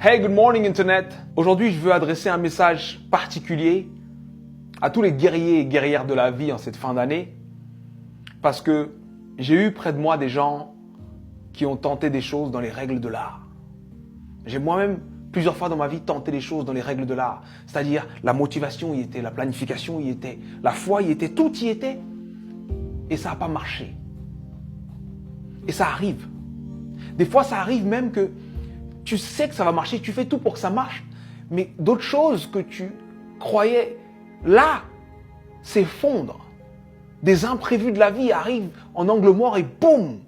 Hey, good morning Internet. Aujourd'hui, je veux adresser un message particulier à tous les guerriers et guerrières de la vie en cette fin d'année parce que j'ai eu près de moi des gens qui ont tenté des choses dans les règles de l'art. J'ai moi-même plusieurs fois dans ma vie tenté des choses dans les règles de l'art, c'est-à-dire la motivation y était, la planification y était, la foi y était, tout y était et ça n'a pas marché. Et ça arrive. Des fois, ça arrive même que tu sais que ça va marcher, tu fais tout pour que ça marche, mais d'autres choses que tu croyais là s'effondrent. Des imprévus de la vie arrivent en angle mort et boum!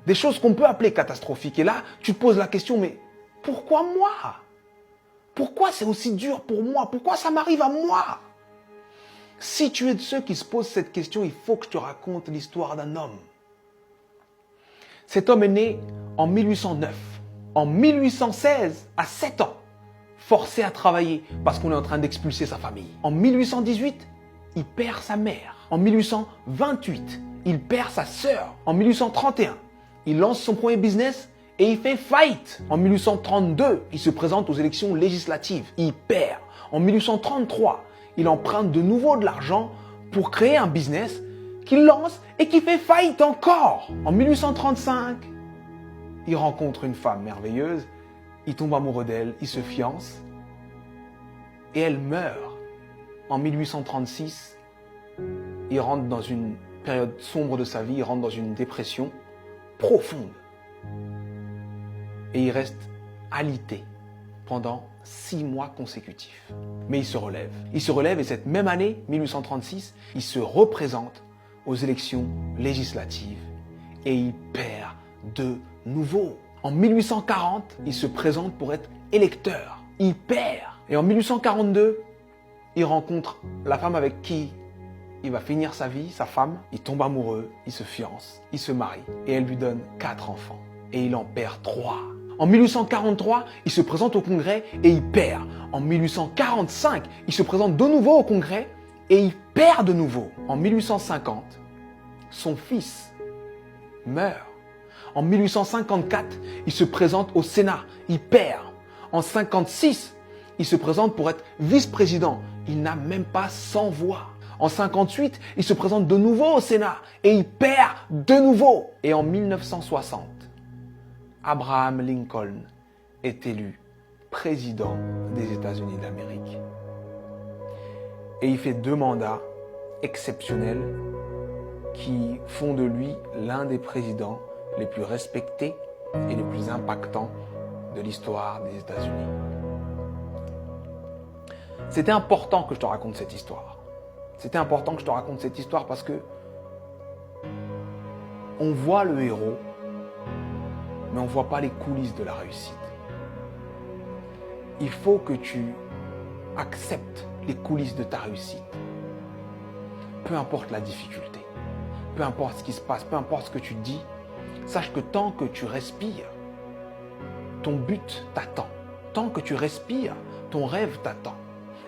Des choses qu'on peut appeler catastrophiques. Et là, tu te poses la question, mais pourquoi moi? Pourquoi c'est aussi dur pour moi? Pourquoi ça m'arrive à moi? Si tu es de ceux qui se posent cette question, il faut que je te raconte l'histoire d'un homme. Cet homme est né en 1809. En 1816, à 7 ans, forcé à travailler parce qu'on est en train d'expulser sa famille. En 1818, il perd sa mère. En 1828, il perd sa sœur. En 1831, il lance son premier business et il fait faillite. En 1832, il se présente aux élections législatives. Il perd. En 1833, il emprunte de nouveau de l'argent pour créer un business qu'il lance et qui fait faillite encore. En 1835, il rencontre une femme merveilleuse, il tombe amoureux d'elle, il se fiance et elle meurt. En 1836, il rentre dans une période sombre de sa vie, il rentre dans une dépression profonde. Et il reste alité pendant 6 mois consécutifs. Mais il se relève. Il se relève et cette même année, 1836, il se représente aux élections législatives et il perd de nouveau. En 1840, il se présente pour être électeur. Il perd. Et en 1842, il rencontre la femme avec qui il va finir sa vie, sa femme. Il tombe amoureux, il se fiance, il se marie et elle lui donne 4 enfants. Et il en perd 3. En 1843, il se présente au Congrès et il perd. En 1845, il se présente de nouveau au Congrès et il perd de nouveau. En 1850, son fils meurt. En 1854, il se présente au Sénat, il perd. En 1956, il se présente pour être vice-président. Il n'a même pas 100 voix. En 1958, il se présente de nouveau au Sénat et il perd de nouveau. Et en 1960, Abraham Lincoln est élu président des États-Unis d'Amérique. Et il fait 2 mandats exceptionnels qui font de lui l'un des présidents les plus respectés et les plus impactants de l'histoire des États-Unis. C'était important que je te raconte cette histoire. C'était important que je te raconte cette histoire parce que on voit le héros, mais on ne voit pas les coulisses de la réussite. Il faut que tu acceptes les coulisses de ta réussite. Peu importe la difficulté, peu importe ce qui se passe, peu importe ce que tu dis, sache que tant que tu respires, ton but t'attend. Tant que tu respires, ton rêve t'attend.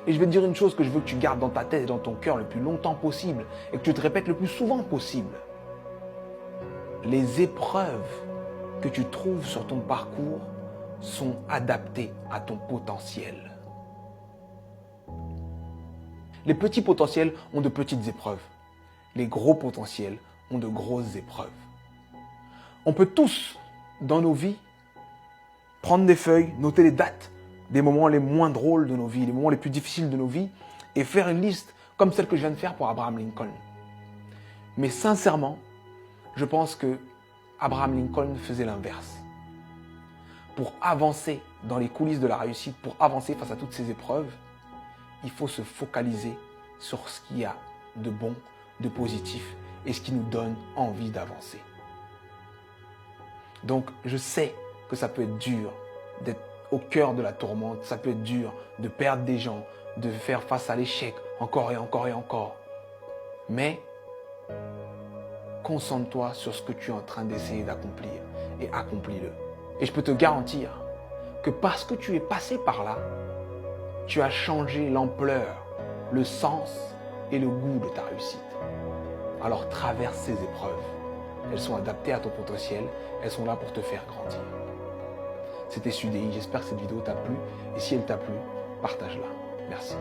Et je vais te dire une chose que je veux que tu gardes dans ta tête et dans ton cœur le plus longtemps possible et que tu te répètes le plus souvent possible. Les épreuves que tu trouves sur ton parcours sont adaptées à ton potentiel. Les petits potentiels ont de petites épreuves. Les gros potentiels ont de grosses épreuves. On peut tous, dans nos vies, prendre des feuilles, noter les dates des moments les moins drôles de nos vies, les moments les plus difficiles de nos vies, et faire une liste comme celle que je viens de faire pour Abraham Lincoln. Mais sincèrement, je pense que Abraham Lincoln faisait l'inverse. Pour avancer dans les coulisses de la réussite, pour avancer face à toutes ces épreuves, il faut se focaliser sur ce qu'il y a de bon, de positif et ce qui nous donne envie d'avancer. Donc, je sais que ça peut être dur d'être au cœur de la tourmente, ça peut être dur de perdre des gens, de faire face à l'échec encore et encore et encore. Mais concentre-toi sur ce que tu es en train d'essayer d'accomplir et accomplis-le. Et je peux te garantir que parce que tu es passé par là, tu as changé l'ampleur, le sens et le goût de ta réussite. Alors traverse ces épreuves. Elles sont adaptées à ton potentiel, elles sont là pour te faire grandir. C'était Sudei. J'espère que cette vidéo t'a plu. Et si elle t'a plu, partage-la. Merci.